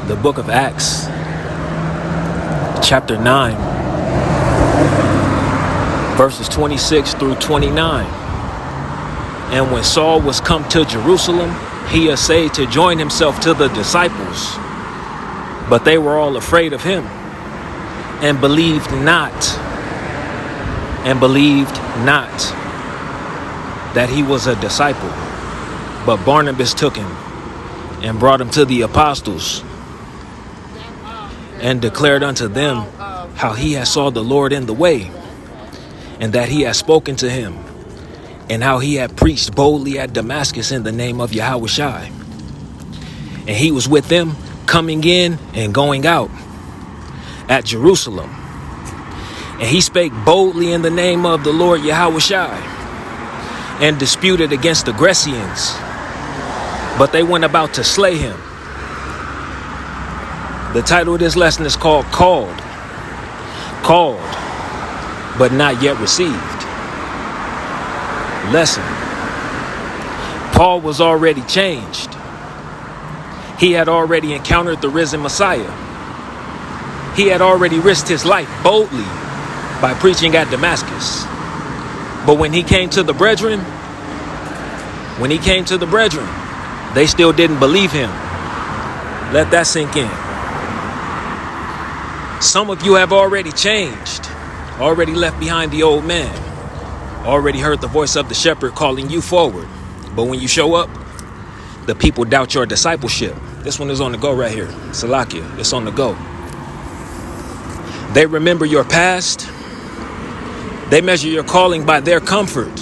the book of Acts, chapter 9, verses 26 through 29. And when Saul was come to Jerusalem, he essayed to join himself to the disciples, but they were all afraid of him, and believed not that he was a disciple. But Barnabas took him and brought him to the apostles, and declared unto them how he had saw the Lord in the way, and that he had spoken to him, and how he had preached boldly at Damascus in the name of Yahushua. And he was with them, coming in and going out at Jerusalem. And he spake boldly in the name of the Lord Yahushua, and disputed against the Grecians, but they went about to slay him. The title of this lesson is called Called, but not yet received. Lesson. Paul was already changed. He had already encountered the risen Messiah. He had already risked his life boldly by preaching at Damascus. But when he came to the brethren, they still didn't believe him. Let that sink in. Some of you have already changed, already left behind the old man, already heard the voice of the shepherd calling you forward. But when you show up, the people doubt your discipleship. This one is on the go right here. Salakia, it's on the go. They remember your past. They measure your calling by their comfort.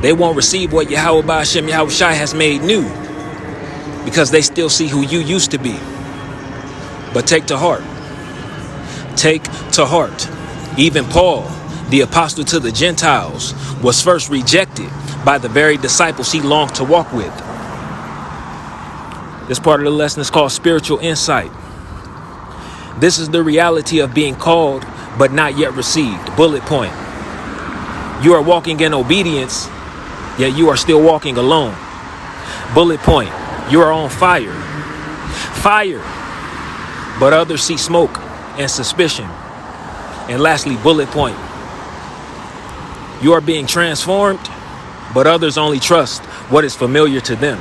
They won't receive what Yahweh Hashem Yahushai has made new, because they still see who you used to be. But take to heart. Even Paul, the apostle to the Gentiles, was first rejected by the very disciples he longed to walk with. This part of the lesson is called spiritual insight. This is the reality of being called but not yet received. Bullet point. You are walking in obedience, yet you are still walking alone. Bullet point. You are on fire, but others see smoke and suspicion. And lastly, bullet point. You are being transformed, but others only trust what is familiar to them.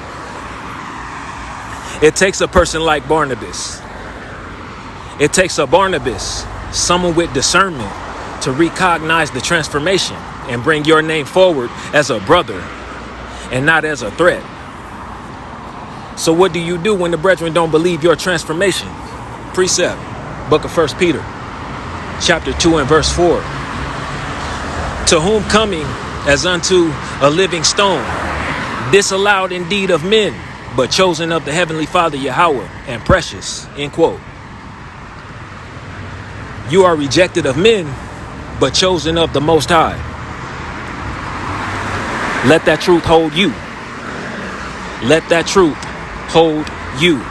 It takes a person like Barnabas. It takes a Barnabas, someone with discernment, to recognize the transformation and bring your name forward as a brother and not as a threat. So what do you do when the brethren don't believe your transformation? Precept, book of 1 Peter, chapter 2 and verse 4. To whom coming as unto a living stone, disallowed indeed of men, but chosen of the heavenly Father Yahweh, and precious. End quote. You are rejected of men, but chosen of the Most High. Let that truth hold you. Let that truth hold you.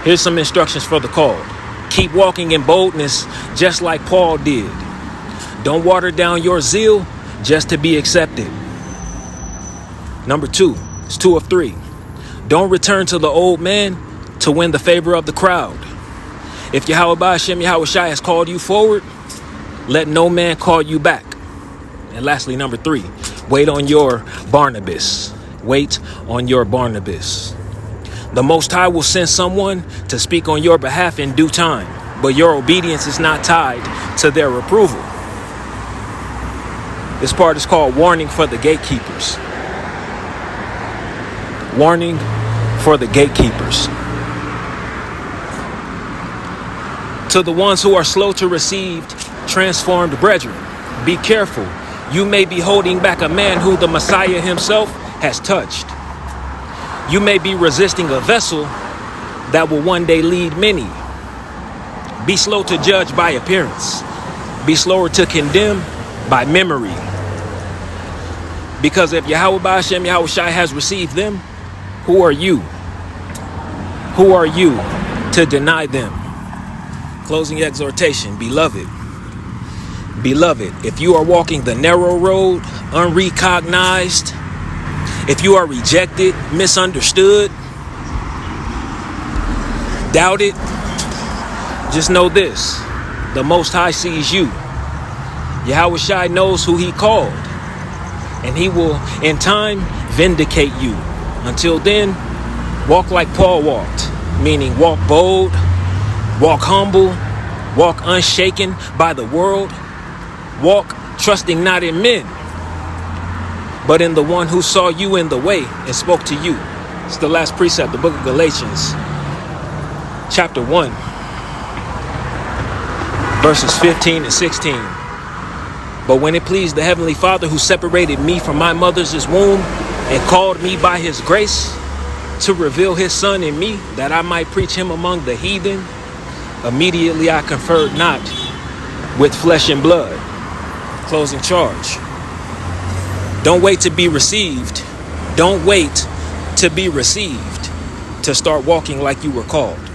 Here's some instructions for the called. Keep walking in boldness just like Paul did. Don't water down your zeal just to be accepted. Number 2, it's 2 of 3. Don't return to the old man to win the favor of the crowd. If Yahweh Hashem Yahushai has called you forward, let no man call you back. And lastly, number 3, wait on your Barnabas. Wait on your Barnabas. The Most High will send someone to speak on your behalf in due time, but your obedience is not tied to their approval. This part is called warning for the gatekeepers. Warning for the gatekeepers. To the ones who are slow to receive transformed brethren, be careful. You may be holding back a man who the Messiah himself has touched. You may be resisting a vessel that will one day lead many. Be slow to judge by appearance. Be slower to condemn by memory. Because if Yahweh Hashem Yahushai has received them, who are you? Who are you to deny them? Closing exhortation, beloved. Beloved, if you are walking the narrow road, unrecognized, if you are rejected, misunderstood, Doubt it? Just know this. The Most High sees you. Yahweh Shai knows who he called. And he will, in time, vindicate you. Until then, walk like Paul walked. Meaning walk bold, walk humble, walk unshaken by the world. Walk trusting not in men, but in the one who saw you in the way and spoke to you. It's the last precept, the book of Galatians, chapter 1, verses 15 and 16. But when it pleased the Heavenly Father who separated me from my mother's womb and called me by his grace to reveal his son in me, that I might preach him among the heathen, immediately I conferred not with flesh and blood. Closing charge. Don't wait to be received. Don't wait to be received to start walking like you were called.